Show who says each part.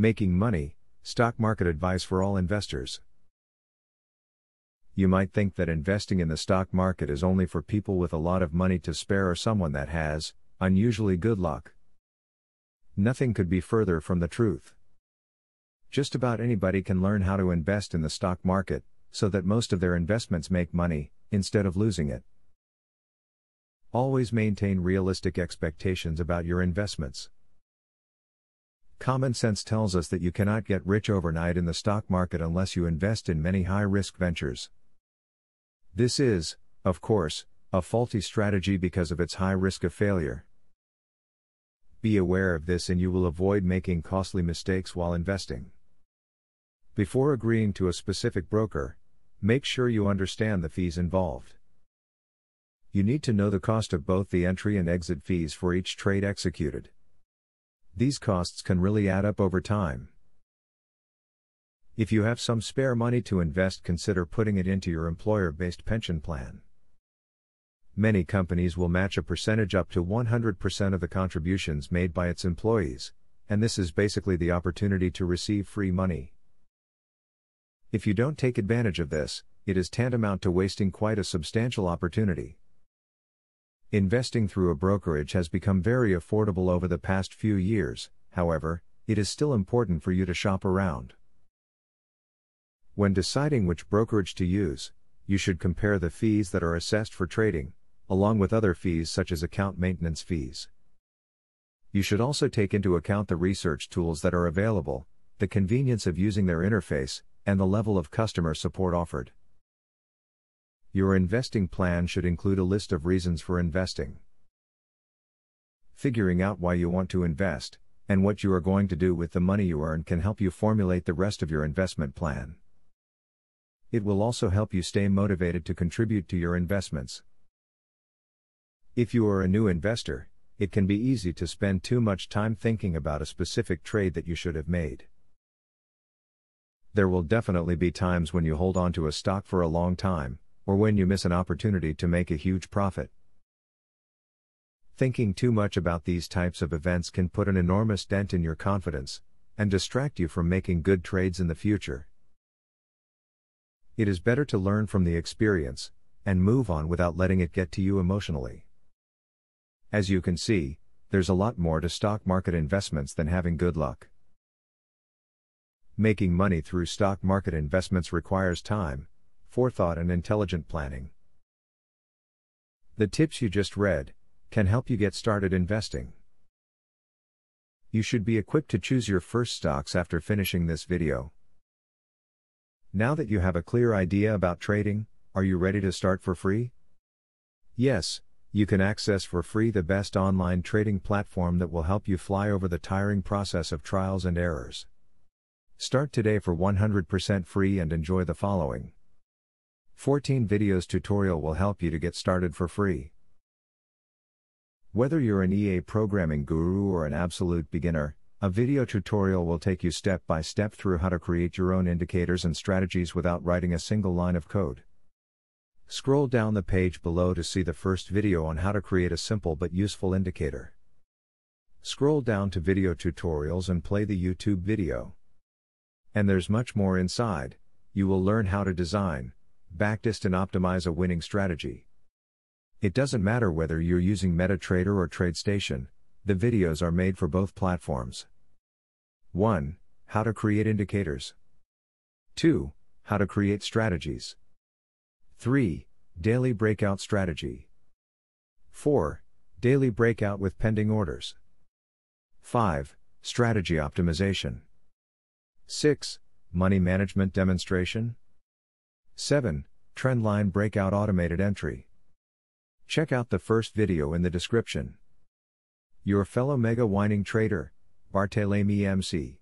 Speaker 1: Making money, stock market advice for all investors. You might think that investing in the stock market is only for people with a lot of money to spare or someone that has, unusually good luck. Nothing could be further from the truth. Just about anybody can learn how to invest in the stock market, so that most of their investments make money, instead of losing it. Always maintain realistic expectations about your investments. Common sense tells us that you cannot get rich overnight in the stock market unless you invest in many high-risk ventures. This is, of course, a faulty strategy because of its high risk of failure. Be aware of this and you will avoid making costly mistakes while investing. Before agreeing to a specific broker, make sure you understand the fees involved. You need to know the cost of both the entry and exit fees for each trade executed. These costs can really add up over time. If you have some spare money to invest, consider putting it into your employer-based pension plan. Many companies will match a percentage up to 100% of the contributions made by its employees, and this is basically the opportunity to receive free money. If you don't take advantage of this, it is tantamount to wasting quite a substantial opportunity. Investing through a brokerage has become very affordable over the past few years, however, it is still important for you to shop around. When deciding which brokerage to use, you should compare the fees that are assessed for trading, along with other fees such as account maintenance fees. You should also take into account the research tools that are available, the convenience of using their interface, and the level of customer support offered. Your investing plan should include a list of reasons for investing. Figuring out why you want to invest, and what you are going to do with the money you earn can help you formulate the rest of your investment plan. It will also help you stay motivated to contribute to your investments. If you are a new investor, it can be easy to spend too much time thinking about a specific trade that you should have made. There will definitely be times when you hold on to a stock for a long time, or when you miss an opportunity to make a huge profit. Thinking too much about these types of events can put an enormous dent in your confidence, and distract you from making good trades in the future. It is better to learn from the experience, and move on without letting it get to you emotionally. As you can see, there's a lot more to stock market investments than having good luck. Making money through stock market investments requires time, forethought, and intelligent planning. The tips you just read can help you get started investing. You should be equipped to choose your first stocks after finishing this video. Now that you have a clear idea about trading, are you ready to start for free? Yes, you can access for free the best online trading platform that will help you fly over the tiring process of trials and errors. Start today for 100% free and enjoy the following 14 videos tutorial will help you to get started for free. Whether you're an EA programming guru or an absolute beginner, a video tutorial will take you step by step through how to create your own indicators and strategies without writing a single line of code. Scroll down the page below to see the first video on how to create a simple but useful indicator. Scroll down to video tutorials and play the YouTube video. And there's much more inside. You will learn how to design, backtest and optimize a winning strategy. It doesn't matter whether you're using MetaTrader or TradeStation, the videos are made for both platforms. 1. How to create indicators. 2. How to create strategies. 3. Daily breakout strategy. 4. Daily breakout with pending orders. 5. Strategy optimization. 6. Money management demonstration. 7. Trendline breakout automated entry. Check out the first video in the description. Your fellow mega winning trader, Barthélemy MC.